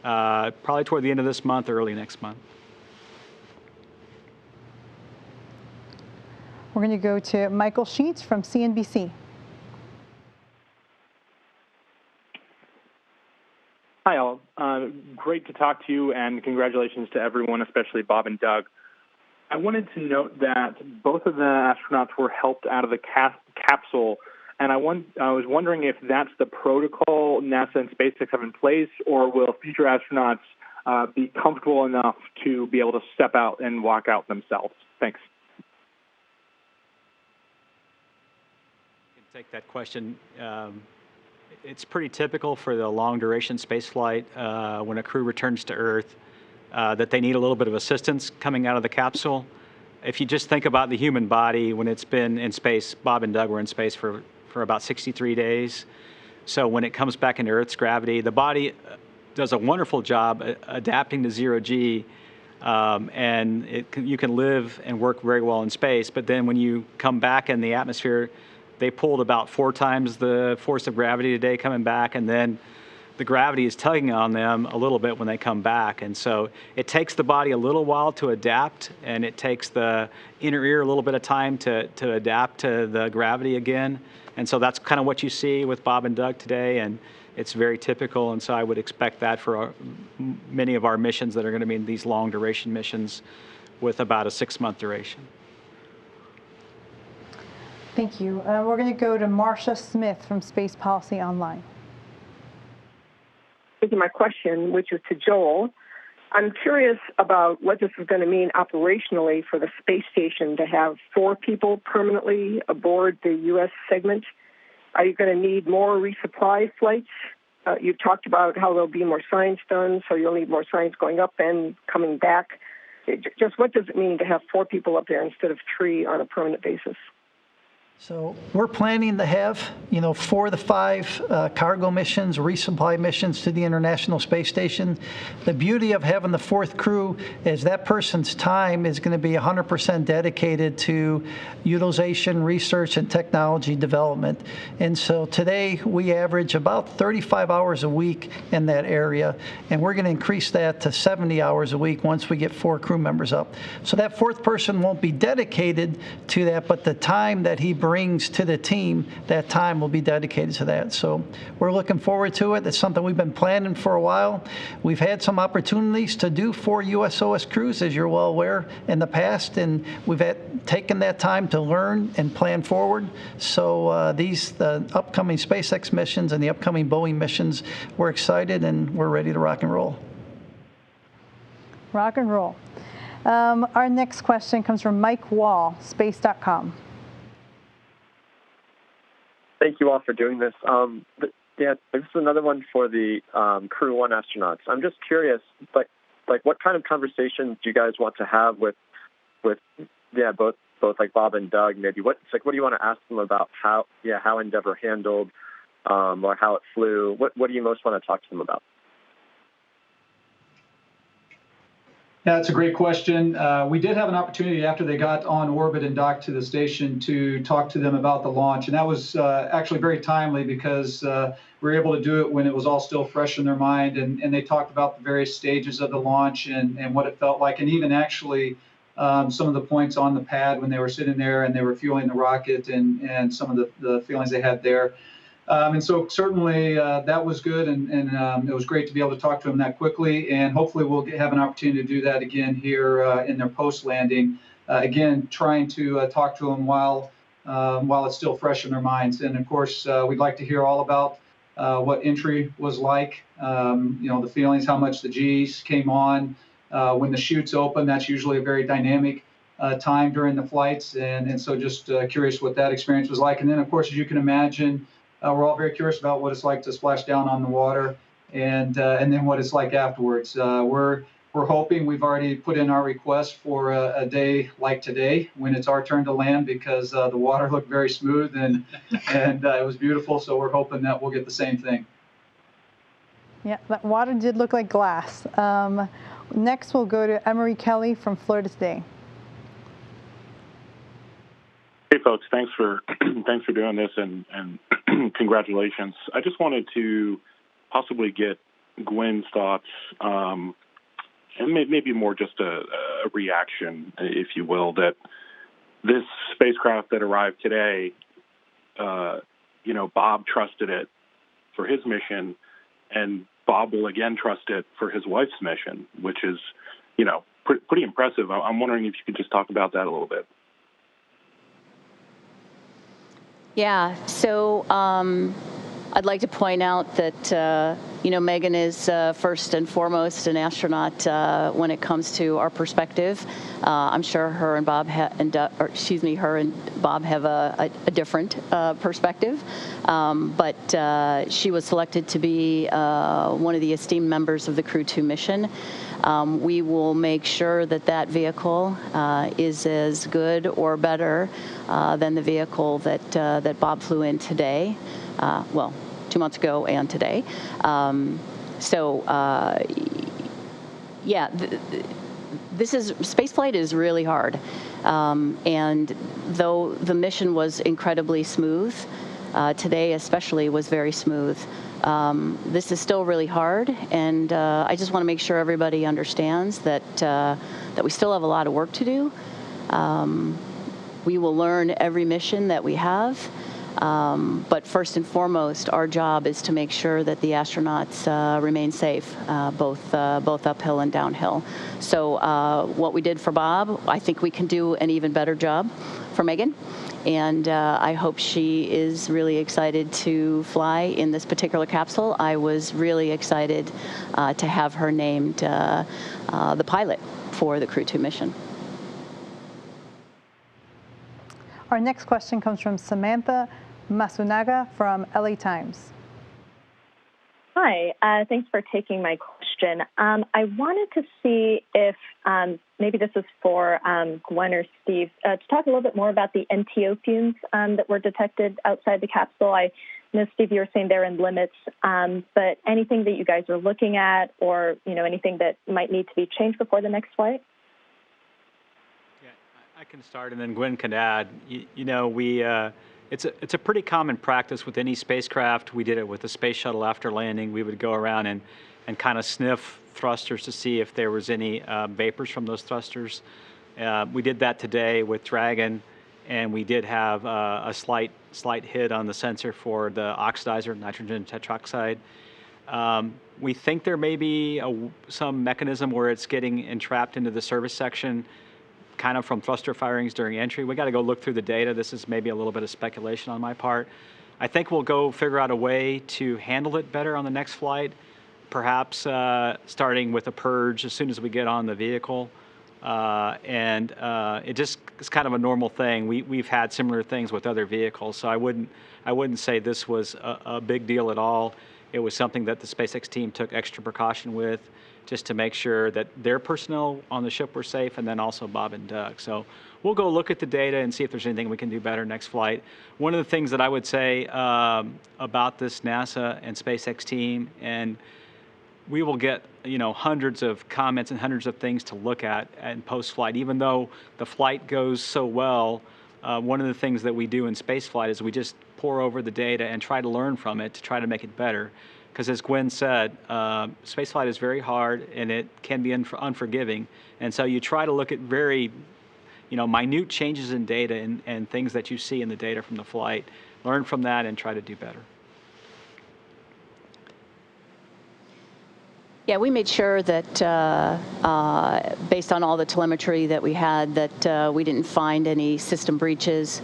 Speaker 9: Probably toward the end of this month or early next month.
Speaker 6: We're going to go to Michael Sheets from CNBC.
Speaker 2: Hi, all. Great to talk to you, and congratulations to everyone, especially Bob and Doug. I wanted to note that both of the astronauts were helped out of the capsule, and I was wondering if that's the protocol NASA and SpaceX have in place, or will future astronauts be comfortable enough to be able to step out and walk out themselves? Thanks.
Speaker 9: I can take that question. It's pretty typical for the long-duration space flight when a crew returns to Earth that they need a little bit of assistance coming out of the capsule. If you just think about the human body when it's been in space, Bob and Doug were in space for about 63 days. So when it comes back into Earth's gravity, the body does a wonderful job adapting to zero-G, and you can live and work very well in space. But then when you come back in the atmosphere, they pulled about 4 times the force of gravity today coming back, and then the gravity is tugging on them a little bit when they come back. And so it takes the body a little while to adapt, and it takes the inner ear a little bit of time to adapt to the gravity again. And so that's kind of what you see with Bob and Doug today, and it's very typical. And so I would expect that for many of our missions that are going to be these long duration missions with about a 6-month duration.
Speaker 6: Thank you. We're going to go to Marcia Smith from Space Policy Online.
Speaker 4: Thank you. My question, which is to Joel. I'm curious about what this is going to mean operationally for the space station to have 4 people permanently aboard the U.S. segment. Are you going to need more resupply flights? You've talked about how there'll be more science done, so you'll need more science going up and coming back. Just what does it mean to have 4 people up there instead of 3 on a permanent basis?
Speaker 10: So we're planning to have, 4 to 5 cargo missions, resupply missions to the International Space Station. The beauty of having the 4th crew is that person's time is going to be 100% dedicated to utilization, research, and technology development. And so today we average about 35 hours a week in that area, and we're going to increase that to 70 hours a week once we get 4 crew members up. So that 4th person won't be dedicated to that, but the time that he brings to the team, that time will be dedicated to that. So we're looking forward to it. It's something we've been planning for a while. We've had some opportunities to do 4 USOS crews, as you're well aware, in the past, and we've taken that time to learn and plan forward. So the upcoming SpaceX missions and the upcoming Boeing missions, we're excited and we're ready to rock and roll.
Speaker 6: Rock and roll. Our next question comes from Mike Wall, space.com.
Speaker 5: Thank you all for doing this. Yeah, this is another one for the Crew 1 astronauts. I'm just curious, like what kind of conversations do you guys want to have with both like Bob and Doug? Maybe what do you want to ask them about how Endeavour handled or how it flew? What do you most want to talk to them about?
Speaker 11: Yeah, that's a great question. We did have an opportunity after they got on orbit and docked to the station to talk to them about the launch. And that was actually very timely because we were able to do it when it was all still fresh in their mind. And they talked about the various stages of the launch and what it felt like. And even actually some of the points on the pad when they were sitting there and they were fueling the rocket and some of the feelings they had there. And so certainly that was good, and it was great to be able to talk to them that quickly, and hopefully we'll have an opportunity to do that again here in their post-landing. Again, trying to talk to them while it's still fresh in their minds. And of course, we'd like to hear all about what entry was like, the feelings, how much the G's came on. When the chutes open, that's usually a very dynamic time during the flights, and so just curious what that experience was like. And then, of course, as you can imagine, we're all very curious about what it's like to splash down on the water, and then what it's like afterwards. We're hoping, we've already put in our request for a day like today when it's our turn to land, because the water looked very smooth and it was beautiful. So we're hoping that we'll get the same thing.
Speaker 6: Yeah, that water did look like glass. Next, we'll go to Emery Kelly from Florida Today.
Speaker 12: Hey, folks, thanks for doing this, and congratulations. I just wanted to possibly get Gwynn's thoughts, and maybe more just a reaction, if you will, that this spacecraft that arrived today, Bob trusted it for his mission, and Bob will again trust it for his wife's mission, which is, pretty impressive. I'm wondering if you could just talk about that a little bit.
Speaker 8: Yeah, so I'd like to point out that, Megan is first and foremost an astronaut when it comes to our perspective. I'm sure her and Bob have a different perspective, but she was selected to be one of the esteemed members of the Crew 2 mission. We will make sure that vehicle is as good or better than the vehicle that Bob flew in today. 2 months ago and today. Spaceflight is really hard. And though the mission was incredibly smooth, today especially was very smooth. This is still really hard, and I just want to make sure everybody understands that we still have a lot of work to do. We will learn every mission that we have, but first and foremost, our job is to make sure that the astronauts remain safe, both uphill and downhill. So what we did for Bob, I think we can do an even better job for Megan. And I hope she is really excited to fly in this particular capsule. I was really excited to have her named the pilot for the Crew 2 mission.
Speaker 6: Our next question comes from Samantha Masunaga from LA Times.
Speaker 13: Hi, thanks for taking my question. I wanted to see if maybe this is for Gwynn or Steve, to talk a little bit more about the NTO fumes that were detected outside the capsule. I know, Steve, you were saying they're in limits, but anything that you guys are looking at, or anything that might need to be changed before the next flight?
Speaker 9: I can start, and then Gwynn can add. It's a pretty common practice with any spacecraft. We did it with the space shuttle after landing. We would go around and kind of sniff thrusters to see if there was any vapors from those thrusters. We did that today with Dragon, and we did have a slight hit on the sensor for the oxidizer, nitrogen tetroxide. We think there may be some mechanism where it's getting entrapped into the service section, kind of from thruster firings during entry. We got to go look through the data. This is maybe a little bit of speculation on my part. I think we'll go figure out a way to handle it better on the next flight, perhaps starting with a purge as soon as we get on the vehicle. It just is kind of a normal thing. We've had similar things with other vehicles, so I wouldn't say this was a big deal at all. It was something that the SpaceX team took extra precaution with, just to make sure that their personnel on the ship were safe, and then also Bob and Doug. So we'll go look at the data and see if there's anything we can do better next flight. One of the things that I would say about this NASA and SpaceX team, and we will get hundreds of comments and hundreds of things to look at in post-flight. Even though the flight goes so well, one of the things that we do in spaceflight is we just pore over the data and try to learn from it to try to make it better. Because as Gwynn said, spaceflight is very hard and it can be unforgiving. And so you try to look at very minute changes in data and things that you see in the data from the flight, learn from that and try to do better.
Speaker 8: Yeah, we made sure that based on all the telemetry that we had, that we didn't find any system breaches.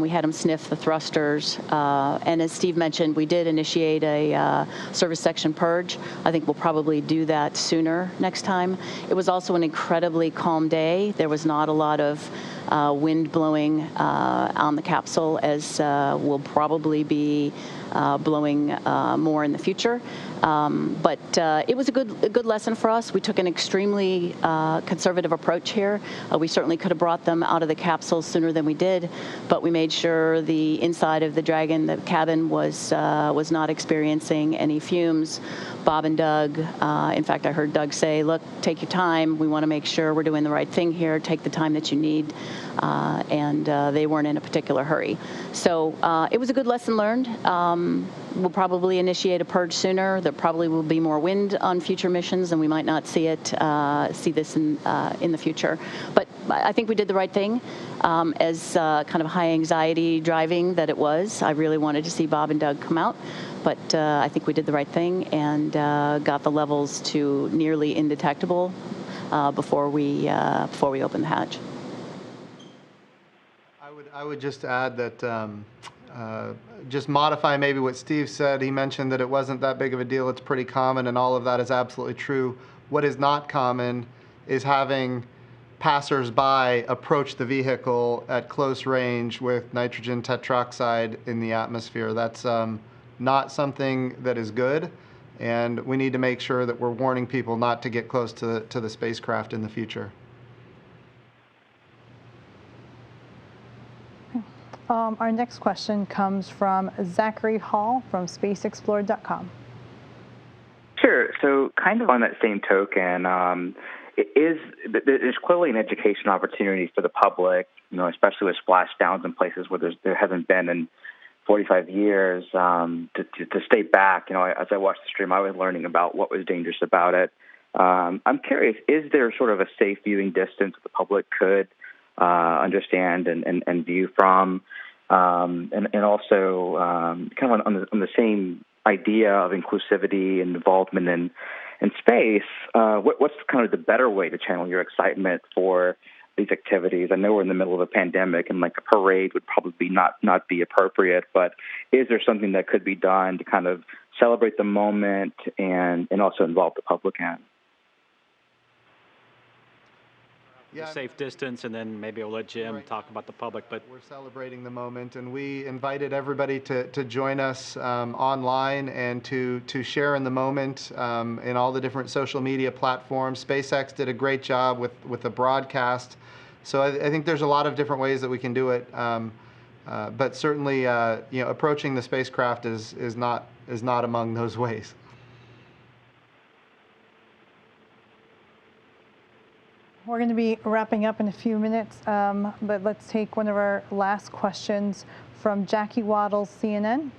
Speaker 8: We had them sniff the thrusters. And as Steve mentioned, we did initiate a service section purge. I think we'll probably do that sooner next time. It was also an incredibly calm day. There was not a lot of wind blowing on the capsule, as will probably be blowing more in the future. But it was a good lesson for us. We took an extremely conservative approach here. We certainly could have brought them out of the capsule sooner than we did, but we made sure the inside of the Dragon, the cabin, was not experiencing any fumes. Bob and Doug, in fact, I heard Doug say, look, take your time. We want to make sure we're doing the right thing here. Take the time that you need. And they weren't in a particular hurry. So it was a good lesson learned. We'll probably initiate a purge sooner. There probably will be more wind on future missions, and we might not see this in the future. But I think we did the right thing. As kind of high anxiety driving that it was, I really wanted to see Bob and Doug come out. But I think we did the right thing and got the levels to nearly indetectable before we opened the hatch.
Speaker 7: I would just add that just modify maybe what Steve said. He mentioned that it wasn't that big of a deal. It's pretty common, and all of that is absolutely true. What is not common is having passers-by approach the vehicle at close range with nitrogen tetroxide in the atmosphere. That's not something that is good, and we need to make sure that we're warning people not to get close to the spacecraft in the future.
Speaker 6: Our next question comes from Zachary Hall from SpaceExplorer.com.
Speaker 14: Sure. So kind of on that same token, there's clearly an education opportunity for the public, especially with splashdowns in places where there hasn't been in 45 years, to stay back. As I watched the stream, I was learning about what was dangerous about it. I'm curious, is there sort of a safe viewing distance that the public could understand and view from, and also kind of on the same idea of inclusivity and involvement in space, what's kind of the better way to channel your excitement for these activities? I know we're in the middle of a pandemic, and like a parade would probably not be appropriate, but is there something that could be done to kind of celebrate the moment and also involve the public in?
Speaker 9: Yeah, safe distance, and then maybe I'll let Jim talk about the public. But
Speaker 7: we're celebrating the moment, and we invited everybody to join us online and to share in the moment in all the different social media platforms. SpaceX did a great job with the broadcast, so I think there's a lot of different ways that we can do it. But certainly, approaching the spacecraft is not among those ways.
Speaker 6: We're going to be wrapping up in a few minutes, but let's take one of our last questions from Jackie Waddles, CNN.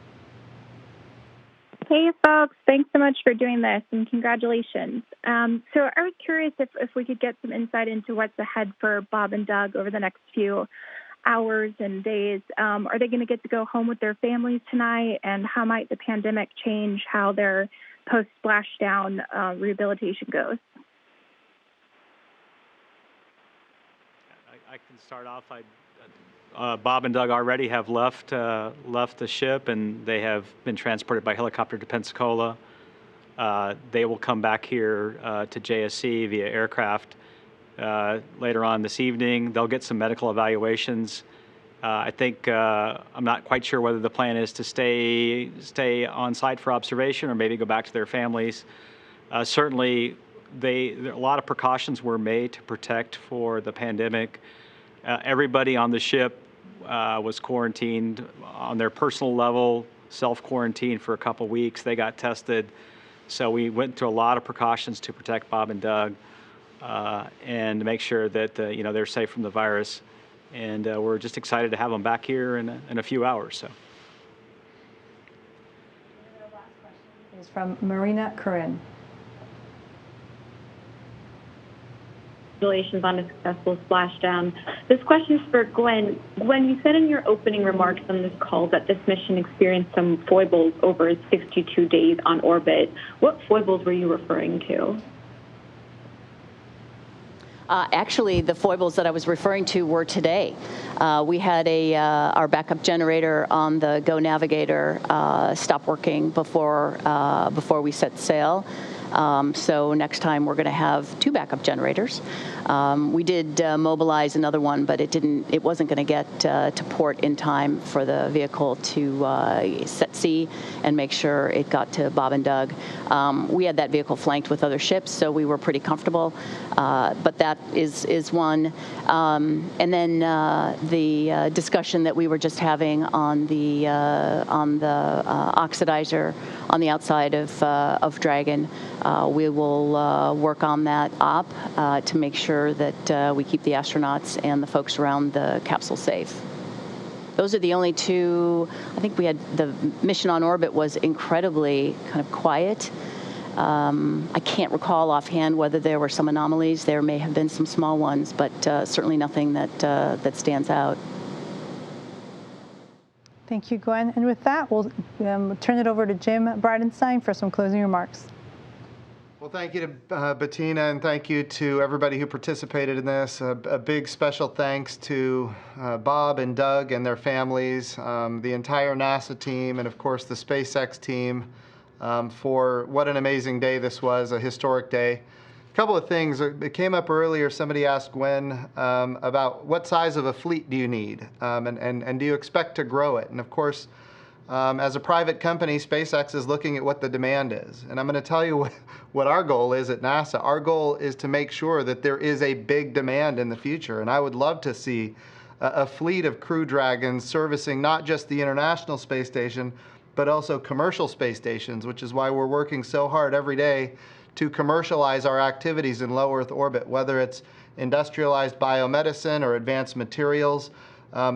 Speaker 15: Hey, folks. Thanks so much for doing this, and congratulations. So I was curious if we could get some insight into what's ahead for Bob and Doug over the next few hours and days. Are they going to get to go home with their families tonight? And how might the pandemic change how their post-splashdown rehabilitation goes?
Speaker 9: I can start off. Bob and Doug already have left the ship, and they have been transported by helicopter to Pensacola. They will come back here to JSC via aircraft later on this evening. They'll get some medical evaluations. I think I'm not quite sure whether the plan is to stay on site for observation or maybe go back to their families. Certainly, a lot of precautions were made to protect for the pandemic. Everybody on the ship was quarantined on their personal level, self-quarantined for a couple weeks. They got tested. So we went through a lot of precautions to protect Bob and Doug and to make sure that they're safe from the virus. And we're just excited to have them back here in a few hours. So.
Speaker 16: Is from Marina Corinne.
Speaker 24: Congratulations on a successful splashdown. This question is for Gwynn. Gwynn, you said in your opening remarks on this call that this mission experienced some foibles over its 62 days on orbit. What foibles were you referring to?
Speaker 8: Actually, the foibles that I was referring to were today. We had our backup generator on the Go Navigator stop working before we set sail. So next time we're going to have 2 backup generators. We did mobilize another one, but it wasn't going to get to port in time for the vehicle to set sea and make sure it got to Bob and Doug. We had that vehicle flanked with other ships, so we were pretty comfortable. But that is one. And then the discussion that we were just having on the oxidizer on the outside of Dragon. We will work on that op to make sure that we keep the astronauts and the folks around the capsule safe. Those are the only 2. I think we had the mission on orbit was incredibly kind of quiet. I can't recall offhand whether there were some anomalies. There may have been some small ones, but certainly nothing that stands out.
Speaker 6: Thank you, Gwynn. And with that, we'll turn it over to Jim Bridenstine for some closing remarks.
Speaker 7: Well, thank you to Bettina, and thank you to everybody who participated in this. A big special thanks to Bob and Doug and their families, the entire NASA team, and of course the SpaceX team for what an amazing day this was, a historic day. A couple of things. It came up earlier. Somebody asked Gwynn about what size of a fleet do you need, and do you expect to grow it? And of course, as a private company, SpaceX is looking at what the demand is. And I'm going to tell you what our goal is at NASA. Our goal is to make sure that there is a big demand in the future. And I would love to see a fleet of Crew Dragons servicing not just the International Space Station, but also commercial space stations, which is why we're working so hard every day to commercialize our activities in low Earth orbit, whether it's industrialized biomedicine or advanced materials.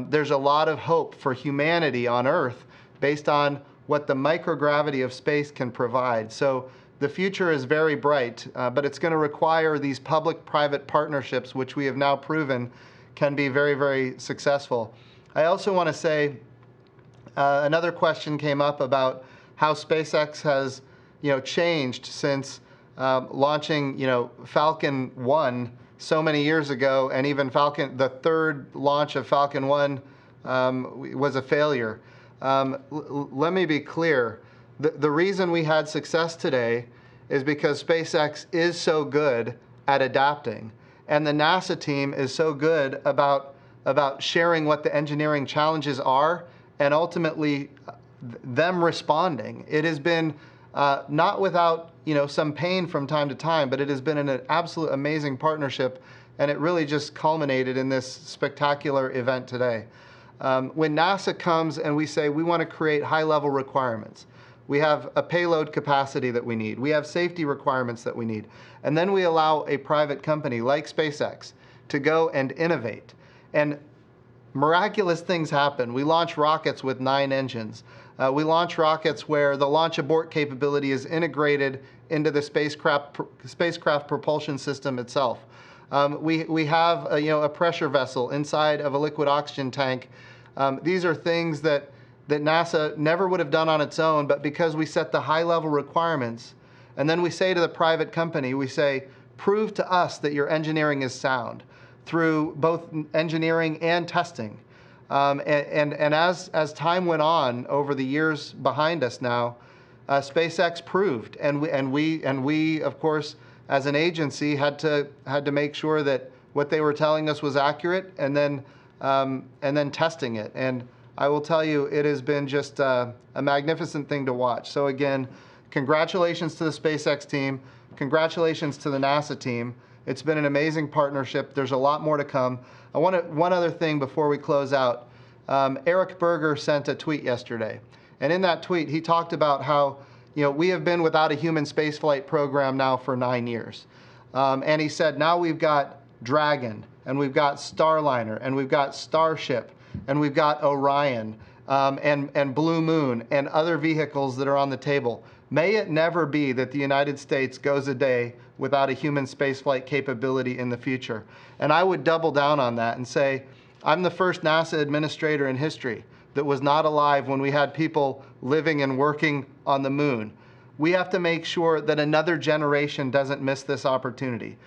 Speaker 7: There's a lot of hope for humanity on Earth based on what the microgravity of space can provide. So the future is very bright, but it's going to require these public-private partnerships, which we have now proven can be very, very successful. I also want to say another question came up about how SpaceX has, changed since launching, Falcon 1 so many years ago, and even the third launch of Falcon 1 was a failure. Let me be clear. The reason we had success today is because SpaceX is so good at adapting, and the NASA team is so good about sharing what the engineering challenges are and ultimately them responding. It has been not without some pain from time to time, but it has been an absolute amazing partnership, and it really just culminated in this spectacular event today. When NASA comes and we say we want to create high-level requirements, we have a payload capacity that we need, we have safety requirements that we need, and then we allow a private company like SpaceX to go and innovate. And miraculous things happen. We launch rockets with 9 engines. We launch rockets where the launch abort capability is integrated into the spacecraft propulsion system itself. We have a pressure vessel inside of a liquid oxygen tank. These are things that NASA never would have done on its own, but because we set the high-level requirements, and then we say to the private company, we say, prove to us that your engineering is sound through both engineering and testing. And as time went on over the years behind us now, SpaceX proved, and we of course as an agency had to make sure that what they were telling us was accurate, and then testing it. And I will tell you, it has been just a magnificent thing to watch. So again, congratulations to the SpaceX team, congratulations to the NASA team. It's been an amazing partnership. There's a lot more to come. One other thing before we close out. Eric Berger sent a tweet yesterday, and in that tweet he talked about how we have been without a human spaceflight program now for 9 years, and he said now we've got Dragon, and we've got Starliner, and we've got Starship, and we've got Orion, and Blue Moon, and other vehicles that are on the table. May it never be that the United States goes a day without a human spaceflight capability in the future. And I would double down on that and say, I'm the first NASA administrator in history that was not alive when we had people living and working on the moon. We have to make sure that another generation doesn't miss this opportunity.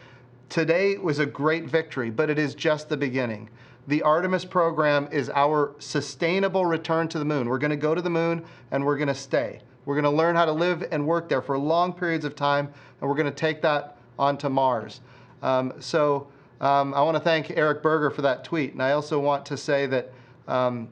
Speaker 7: Today was a great victory, but it is just the beginning. The Artemis program is our sustainable return to the moon. We're going to go to the moon and we're going to stay. We're going to learn how to live and work there for long periods of time, and we're going to take that onto Mars. I want to thank Eric Berger for that tweet, and I also want to say that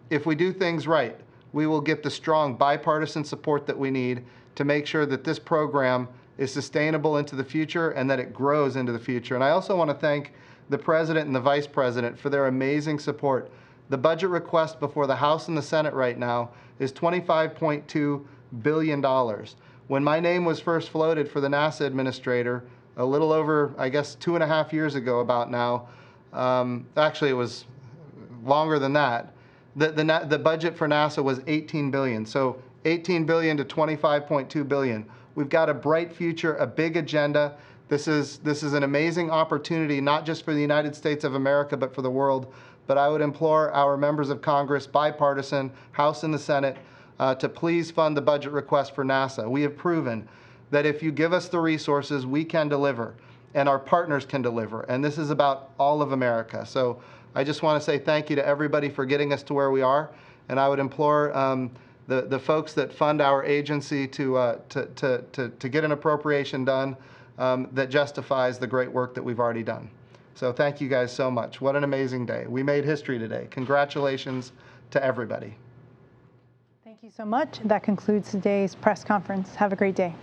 Speaker 7: if we do things right, we will get the strong bipartisan support that we need to make sure that this program is sustainable into the future and that it grows into the future. And I also want to thank the President and the Vice President for their amazing support. The budget request before the House and the Senate right now is $25.2 billion. When my name was first floated for the NASA administrator, a little over, I guess, 2.5 years ago about now, actually it was longer than that, the budget for NASA was $18 billion. So $18 billion to $25.2 billion. We've got a bright future, a big agenda. This is an amazing opportunity, not just for the United States of America, but for the world. But I would implore our members of Congress, bipartisan, House and the Senate, to please fund the budget request for NASA. We have proven that if you give us the resources, we can deliver, and our partners can deliver. And this is about all of America. So I just want to say thank you to everybody for getting us to where we are. And I would implore the folks that fund our agency to get an appropriation done that justifies the great work that we've already done. So thank you guys so much. What an amazing day. We made history today. Congratulations to everybody.
Speaker 16: Thank you so much. That concludes today's press conference. Have a great day.